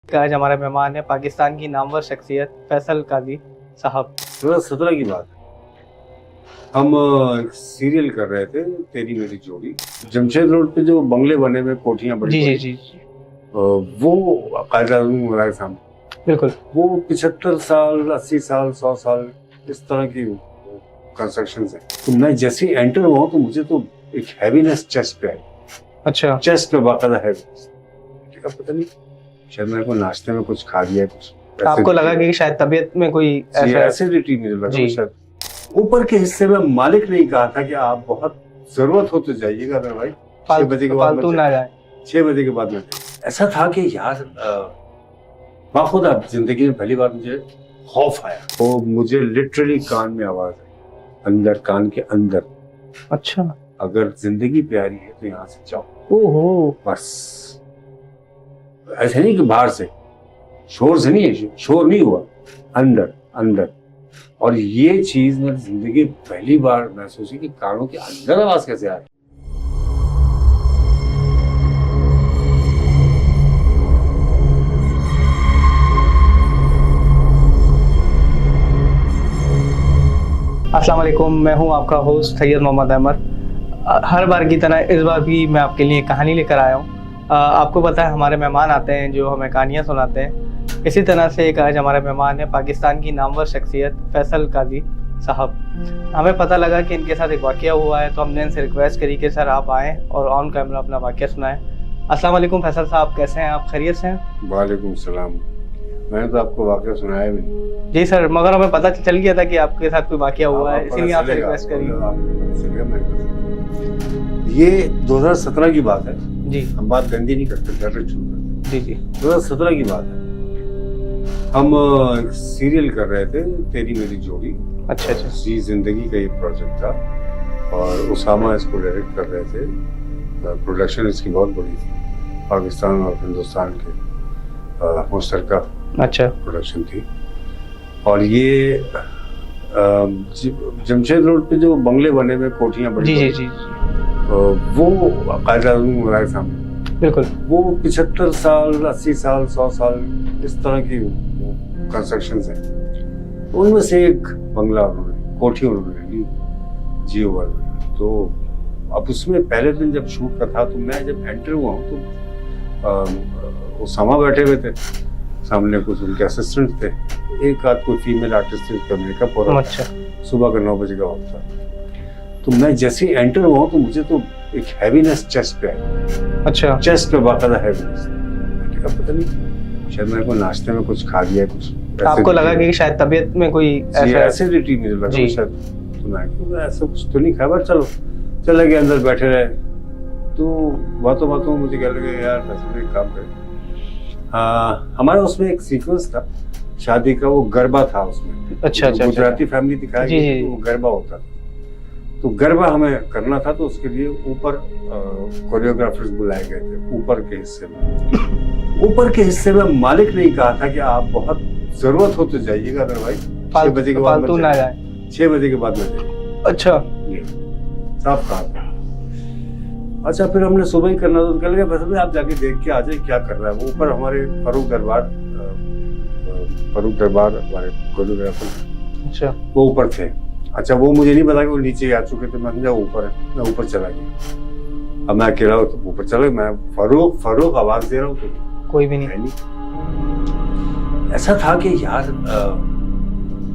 आज हमारे मेहमान है पाकिस्तान की नामवर शख्सियत फैसल काजी साहब। 2017 की बात है। हम सीरियल कर रहे थे तेरी मेरी जोड़ी। जमशेद रोड पे जो बंगले बने हुए कोठियां बड़ी जी जी बड़ी, जी वो कायद-ए-आज़म हमारे सामने बिल्कुल। वो 75 साल 80 साल 100 साल इस तरह की कंस्ट्रक्शन है। तो मैं जैसे ही एंटर हुआ तो मुझे तो एक हैवीनेस चेस्ट पे आई। अच्छा, चेस्ट पे बाकायदा हैवीनेस। पता नहीं, शायद मेरे को नाश्ते में कुछ खा लिया, कुछ आपको लगा कि शायद तबीयत में कोई ऐसा एसिडिटी मुझे लगा जी। शायद। ऊपर के हिस्से में मालिक ने कहा था कि आप बहुत जरूरत हो तो जाइएगा, अदरवाइज 6 बजे के बाद फालतू ना जाए। 6 बजे के बाद में ऐसा था कि यार बाखुदा जिंदगी में पहली बार मुझे खौफ आया। तो मुझे लिटरली कान में आवाज आई, अंदर कान के अंदर, अच्छा, अगर जिंदगी प्यारी है तो यहाँ से जाओ। ओहो, बस ऐसे नहीं कि बाहर से शोर से नहीं है, शोर नहीं हुआ, अंदर अंदर। और ये चीज मैं जिंदगी पहली बार महसूस की कि कानों के अंदर आवाज कैसे आ रही। अस्सलाम वालेकुम, मैं हूं आपका होस्ट सैयद मोहम्मद अहमद। हर बार की तरह इस बार भी मैं आपके लिए कहानी लेकर आया हूं। आपको पता है हमारे मेहमान आते हैं जो हमें कहानियां सुनाते हैं। इसी तरह से एक आज हमारे मेहमान है पाकिस्तान की नामवर शख्सियत फैसल काजी साहब। हमें पता लगा कि इनके साथ एक वाक़या हुआ है, तो हमने इनसे रिक्वेस्ट करी कि सर आप आएँ और ऑन कैमरा अपना वाक़या सुनाएं। अस्सलाम वालेकुम फैसल साहब, कैसे हैं आप? खैरियत से हैं? वालेकुम सलाम। मैंने तो आपको वाक़या सुनाया भी नहीं। जी सर, मगर हमें पता चल गया था कि आपके साथ कोई वाक़या हुआ है, इसीलिए आपसे रिक्वेस्ट करी। ये 2017 की बात है जी, हम बात गंदी नहीं करते, डायरेक्ट शुरू करते। जी जी 2017 की बात है। हम सीरियल कर रहे थे तेरी मेरी जोड़ी। अच्छा अच्छा, जी जिंदगी का ये प्रोजेक्ट था और उसामा इसको डायरेक्ट कर रहे थे। प्रोडक्शन इसकी बहुत बड़ी थी, पाकिस्तान और हिंदुस्तान के मुश्तरका अच्छा प्रोडक्शन थी। और ये जमशेद रोड पे जो बंगले बने हुए कोठियां बड़ी जी जी बड़ी, जी वो कायद-ए-आज़म हमारे सामने बिल्कुल। वो 75 साल 80 साल 100 साल इस तरह की कंस्ट्रक्शन है। उनमें से एक बंगला उन्होंने कोठी उन्होंने ली जियो वाले। तो अब उसमें पहले दिन जब शूट का था तो मैं जब एंटर हुआ हूँ तो उसामा बैठे हुए थे, सामने कुछ उनके असिस्टेंट थे, एक आध कोई फीमेल आर्टिस्ट थी, उसका मेकअप हो रहा था। अच्छा, सुबह का 9 बजे का वक्त था। तो मैं जैसे ही एंटर हुआ तो मुझे तो एक हैवीनेस चेस्ट पे आई। अच्छा, चेस्ट पे बाकायदा हैवीनेस। पता नहीं, शायद मेरे को नाश्ते में कुछ खा लिया, कुछ आपको लगा कि शायद तबीयत में कोई ऐसा एसिडिटी मुझे लगा जी। शायद। तो मैं ऐसा कुछ तो नहीं खाया, बट चलो चले गए, अंदर बैठे रहे। तो बातों बातों मुझे क्या लगे, यार वैसे एक काम करें। हमारे उसमें एक सीक्वेंस था शादी का, वो गरबा था उसमें। अच्छा अच्छा, गुजराती फैमिली दिखाया जी, गया, जी। तो वो गरबा होता था। तो गरबा हमें करना था, तो उसके लिए ऊपर कोरियोग्राफर्स बुलाए गए थे ऊपर के हिस्से में। ऊपर के हिस्से में मालिक ने कहा था कि आप बहुत जरूरत हो तो जाइएगा, अदरवाइज 6 बजे के बाद फालतू ना जाए। 6 बजे के बाद में जाइए। अच्छा, ये साफ कहा था। अच्छा, फिर हमने सुबह ही करना था, तो कल बस आप जाके देख के आ जाए क्या कर रहा है वो। ऊपर हमारे फारूक दरबार हमारे कोरियोग्राफर, अच्छा वो ऊपर थे। अच्छा, वो मुझे नहीं पता कि वो नीचे आ चुके थे। मैं समझा ऊपर है, मैं ऊपर चला गया। अब मैं अकेला हूँ तो ऊपर चला गया। मैं फारूक आवाज दे रहा हूँ तो कोई भी नहीं। है नहीं। ऐसा था कि यार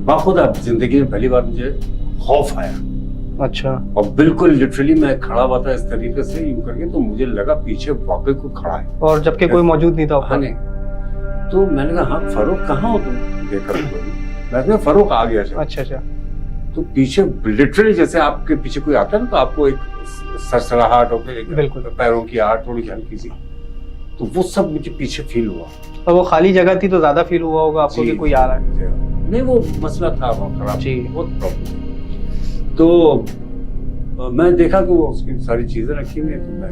बाखुदा जिंदगी में पहली बार मुझे खौफ आया। अच्छा, और बिल्कुल लिटरली मैं खड़ा हुआ था इस तरीके से यूं करके, तो मुझे लगा पीछे वाकई कोई खड़ा है, और जबकि कोई मौजूद नहीं था हाँ ऊपर। नहीं। तो मैंने कहा, हाँ फारूक कहाँ हो तुम? देखा मैं फारूक आ गया। अच्छा अच्छा, तो पीछे लिटरली जैसे आपके पीछे कोई आता है ना, तो आपको एक सरसराहट होकर बिल्कुल। पैरों की आहट थोड़ी हल्की सी, तो वो सब मुझे पीछे फील हुआ। और वो खाली जगह थी तो ज्यादा फील हुआ होगा आपको कि कोई आ रहा है। नहीं, वो मसला था वहाँ खराब, जी। बहुत प्रॉब्लम। तो मैं देखा कि वो उसकी सारी चीजें रखी हुई है। तो मैं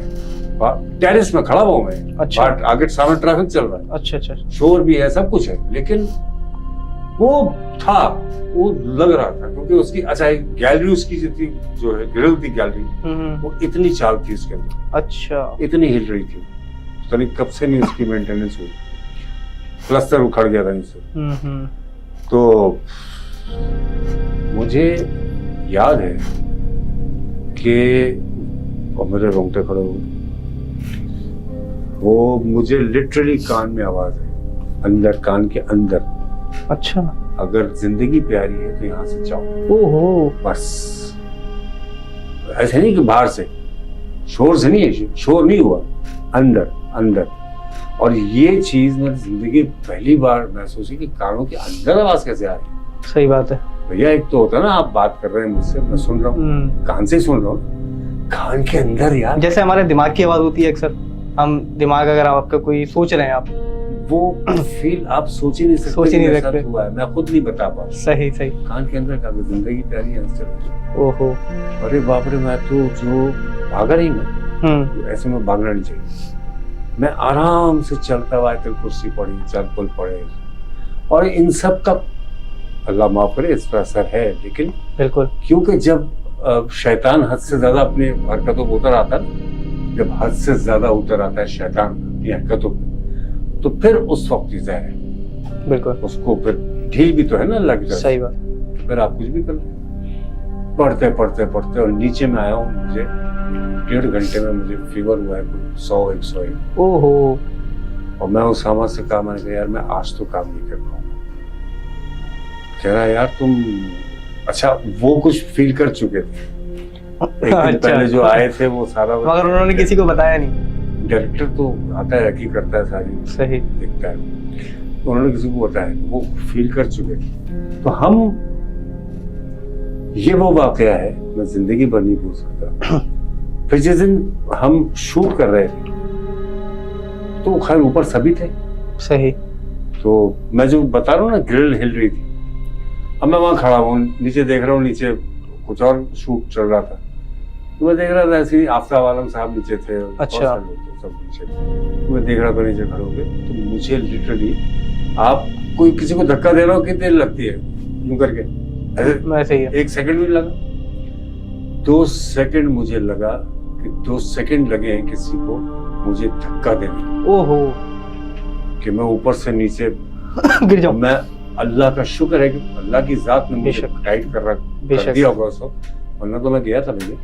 टेरेस में खड़ा हुआ, मैं अच्छा। आगे सामने ट्रैफिक चल रहा है, अच्छा अच्छा, शोर भी है, सब कुछ है, लेकिन वो था, वो लग रहा था क्योंकि उसकी अच्छा गैलरी उसकी जो है ग्रिल थी गैलरी, वो इतनी चाल थी उसके अंदर, अच्छा, इतनी हिल रही थी, तो नहीं कब से नहीं उसकी मेंटेनेंस हुई। प्लास्टर उखड़ गया था नीचे। हम्म। तो मुझे याद है कि और मेरे रोंगटे खड़े हो गए। वो मुझे लिटरली कान में आवाज है, अंदर, कान के अंदर, अच्छा। अगर जिंदगी प्यारी है तो यहाँ से जाओ। ओहो। बस ऐसे नहीं कि बाहर से शोर से नहीं है, शोर नहीं हुआ, अंदर अंदर। और ये चीज मेरी जिंदगी पहली बार महसूस हुई कि कानों के अंदर आवाज कैसे आ रही है। सही बात है भैया, एक तो होता है ना आप बात कर रहे हैं मुझसे, मैं सुन रहा हूँ, कान से ही सुन रहा हूँ, कान के अंदर यार। जैसे हमारे दिमाग की आवाज होती है अक्सर, हम दिमाग अगर आपका कोई सोच रहे हैं आप, वो फील आप सोच ही नहीं सकते, सोच ही नहीं सकते। हुआ है, मैं खुद नहीं बता पा रहा। सही सही। कान के अंदर का जिंदगी प्यारी है, चल। ओहो। अरे बाप रे, मैं तो जो भागा नहीं मैं, तो ऐसे में भागना नहीं चाहिए। मैं आराम से चलता हुआ कुर्सी पड़ी, चल पुल पड़े, और इन सब का अल्लाह माफ करे इस पर असर है, लेकिन बिल्कुल, क्योंकि जब शैतान हद से ज्यादा अपनी हरकतों पर उतर आता है, जब हद से ज्यादा उतर आता है शैतान अपनी हरकतों पर, तो फिर उस वक्त ही जहर है। बिल्कुल, उसको फिर ढील भी तो है ना अल्लाह की तरफ। सही बात। फिर आप कुछ भी कर लो। पढ़ते पढ़ते पढ़ते और नीचे में आया हूँ, मुझे 1.5 घंटे में मुझे फीवर हुआ है, 100-101। ओहो। और मैं उसामा से कहा, मैंने कहा यार मैं आज तो काम नहीं कर पाऊंगा। कह रहा यार तुम, अच्छा वो कुछ फील कर चुके थे एक दिन अच्छा। पहले जो आए थे वो सारा, मगर उन्होंने किसी को बताया नहीं। डायरेक्टर तो आता है, रखी करता है, सारी सही। देखता है, तो उन्होंने किसी को बताया, वो फील कर चुके थे। तो हम, ये वो वाकया है मैं जिंदगी भर नहीं भूल सकता। फिर जिस दिन हम शूट कर रहे थे तो खैर ऊपर सभी थे, सही। तो मैं जो बता रहा हूँ ना, ग्रिल हिल रही थी, अब मैं वहां खड़ा हूँ, नीचे देख रहा हूँ, नीचे कुछ और शूट चल रहा था, तो मैं देख रहा था ऐसे ही आफ्ताब आलम साहब नीचे थे, अच्छा। सब नीचे थे, तो मैं देख रहा था नीचे खड़े हो गए। तो मुझे लिटरली, आप कोई किसी को धक्का दे रहा हो कितनी देर लगती है यूं करके, वैसे ही है। 1 सेकंड भी लगा, 2 सेकंड मुझे लगा कि 2 सेकंड लगे हैं किसी को मुझे धक्का देने। ओहो। कि मैं ऊपर से नीचे गिर जाऊं। मैं, अल्लाह का शुक्र है कि अल्लाह की जात ने मुझे बेशक। टाइट कर दिया होगा उस वक्त, वरना तो मैं गया था भैया।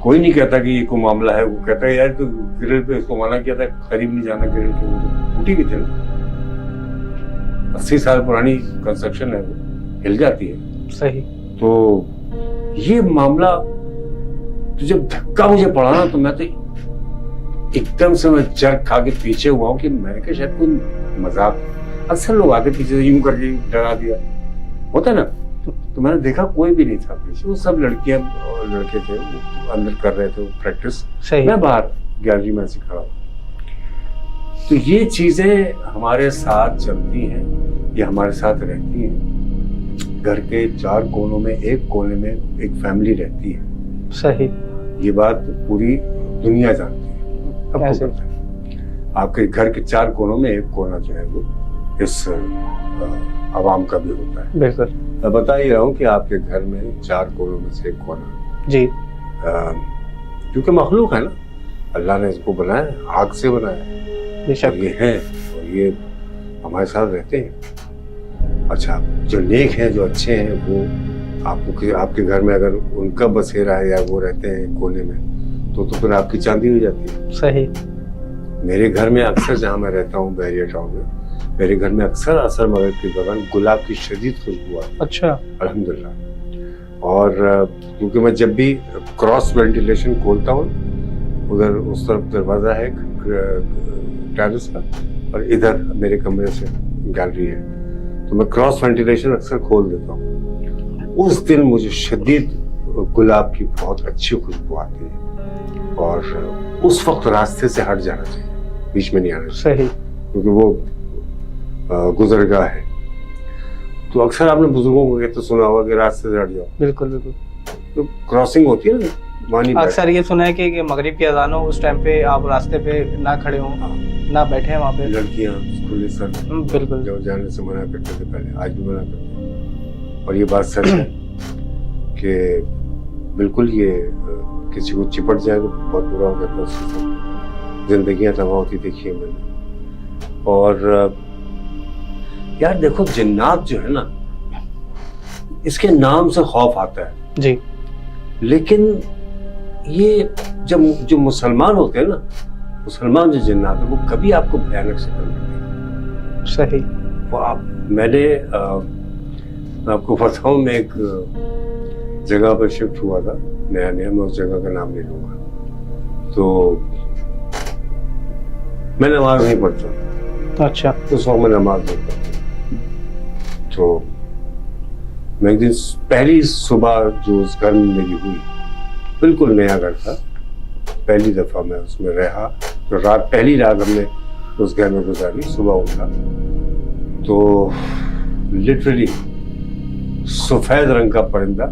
कोई नहीं कहता कि ये कोई मामला है, वो कहता है यार तो ग्रिल पे इसको मना किया था, करीब नहीं जाना ग्रिल के, वो तो टूटी भी थी ना, 80 साल पुरानी कंस्ट्रक्शन है, वो हिल जाती है। सही। तो ये मामला, तो जब धक्का मुझे पड़ा ना, तो मैं तो एकदम से मैं जर्क खा के पीछे हुआ हूँ कि मैंने कहा शायद कोई मजाक, अक्सर लोग आगे पीछे से यूं करके डरा दिया होता है ना, तो मैंने देखा कोई भी नहीं था पीछे, वो सब लड़कियां और लड़के थे, वो अंदर कर रहे थे प्रैक्टिस, सही। मैं बाहर गैलरी में ऐसे खड़ा हूँ। तो ये चीजें हमारे साथ चलती हैं, ये हमारे साथ रहती हैं। घर के 4 कोनों में, एक कोने में एक फैमिली रहती है। सही। ये बात पूरी दुनिया जानती है, सबको कैसे? पता है। आपके घर के 4 कोनों में एक कोना जो है वो इस आवाम का भी होता है। बिल्कुल। मैं बता ही रहा हूँ कि आपके घर में 4 कोनों में से एक कोना, जी। क्योंकि मखलूक है ना, अल्लाह ने इसको बनाया, आग से बनाया है, बेशक। और ये है, और ये हमारे साथ रहते हैं। अच्छा, जो नेक हैं, जो अच्छे हैं, वो आपके घर में अगर उनका बसेरा है या वो रहते हैं कोने में, तो फिर आपकी चांदी हो जाती है। सही। मेरे घर में अक्सर, जहाँ मैं रहता हूँ बहरिया टाउन में, मेरे घर में अक्सर असर मगरब के दौरान गुलाब की शदीद खुशबू आती है। अच्छा। अल्हम्दुलिल्लाह। और क्योंकि मैं जब भी क्रॉस वेंटिलेशन खोलता हूँ, उधर उस तरफ दरवाजा है टेरेस का, और इधर मेरे कमरे से गैलरी है, तो मैं क्रॉस वेंटिलेशन अक्सर खोल देता हूँ। उस दिन मुझे शदीद गुलाब की बहुत अच्छी खुशबू आती है, और उस वक्त रास्ते से हट जाना चाहिए, बीच में नहीं आना चाहिए, सही। क्योंकि वो गुजरगाह है। तो अक्सर आपने बुजुर्गों को कहते सुना होगा कि रास्ते से हट जाओ। बिल्कुल बिल्कुल। तो क्रॉसिंग होती है ना, मानी अक्सर ये सुना है कि मगरिब की अजान हो, उस टाइम पे आप रास्ते पे ना खड़े हों, ना बैठे वहाँ पे। लड़कियां खुले सर बिल्कुल। जो जाने से मना करते थे पहले, आज भी मना करते हैं। और ये बात सच है कि बिल्कुल ये किसी को चिपट जाए तो बहुत बुरा हो जाता है उसके साथ। जिंदगियां तबाह होती देखी है मैंने। और यार देखो, जिन्नात जो है ना, इसके नाम से खौफ आता है जी। लेकिन ये जब जो मुसलमान होते हैं ना, मुसलमान जो जिन्नात है, वो कभी आपको भयानक शक्ल में नहीं। सही। वो आप मैंने मैं आपको बताऊं, मैं एक जगह पर शिफ्ट हुआ था नया नया, मैं उस जगह का नाम नहीं लूंगा। तो मैं नमाज नहीं पढ़ता। अच्छा। उस वक्त मैं नमाज नहीं पढ़ता। तो मैं एक दिन पहली सुबह जो उस घर में मेरी हुई, बिल्कुल नया घर था, पहली दफा मैं उसमें रहा। तो पहली रात हमने उस घर में गुजारी। सुबह उठा तो लिटरली सफेद रंग का परिंदा,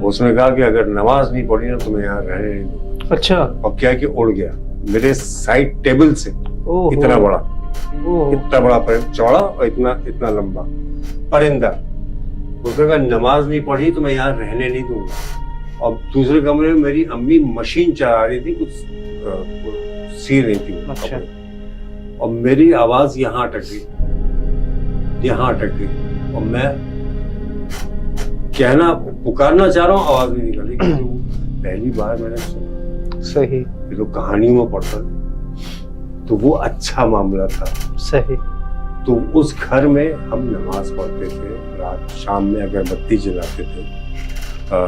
उसने कहा कि अगर नमाज नहीं पढ़ी ना तो मैं यहाँ रहने नहीं दूंगा। अच्छा। और क्या कि उड़ गया मेरे साइड टेबल से। ओहो। इतना बड़ा, ओहो। इतना बड़ा परिंदा, चौड़ा और इतना इतना लंबा परिंदा। उसने कहा नमाज नहीं पढ़ी तो मैं यहाँ रहने नहीं दूंगा। और दूसरे कमरे में मेरी अम्मी मशीन चला रही थी, कुछ सी रही थी। अच्छा। और मेरी आवाज यहाँ अटक गई, यहाँ अटक गई, और मैं कहना पुकारना चाह रहा हूँ, आवाज नहीं निकली। पहली बार मैंने सुना। सही। ये तो कहानियों में पढ़ता था, तो वो अच्छा मामला था। सही। तो उस घर में हम नमाज पढ़ते थे, रात शाम में अगरबत्ती जलाते थे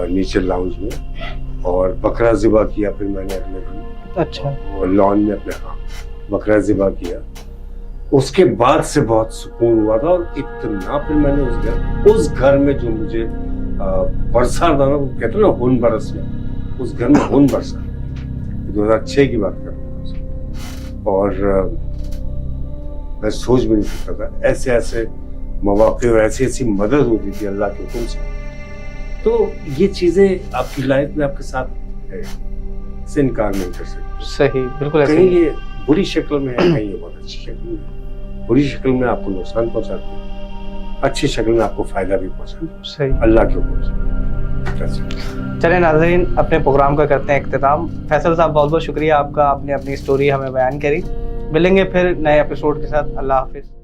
नीचे लाउंज में, और बकरा ज़िबा किया फिर मैंने अगले दिन। अच्छा। और लॉन में अपने बकरा ज़िबा किया। उसके बाद से बहुत सुकून हुआ था। और इतना फिर मैंने उस घर में जो मुझे बरसा था ना, वो कहते ना हुन बरस में, उस घर में हुन बरसा। 2006 की बात कर रहा हूँ। और मैं सोच भी नहीं सकता था ऐसे ऐसे मौके और ऐसी ऐसी मदद होती थी अल्लाह के हुक्म से। तो ये चीजें आपकी लाइफ में आपके साथ है, इससे इनकार नहीं कर सकते। सही, बिल्कुल ऐसे कहीं ही। ये बुरी शक्ल में है, कहीं ये बहुत अच्छी शक्ल में है। बुरी शक्ल में आपको नुकसान पहुंचाते हैं, अच्छी शक्ल में आपको फायदा भी पहुंचाते हैं, सही। अल्लाह के हुक्म से। चले नाज़रीन, अपने प्रोग्राम का करते हैं इख्तिताम। फैसल साहब, बहुत बहुत शुक्रिया आपका, आपने अपनी स्टोरी हमें बयान करी। मिलेंगे फिर नए एपिसोड के साथ। अल्लाह हाफिज़।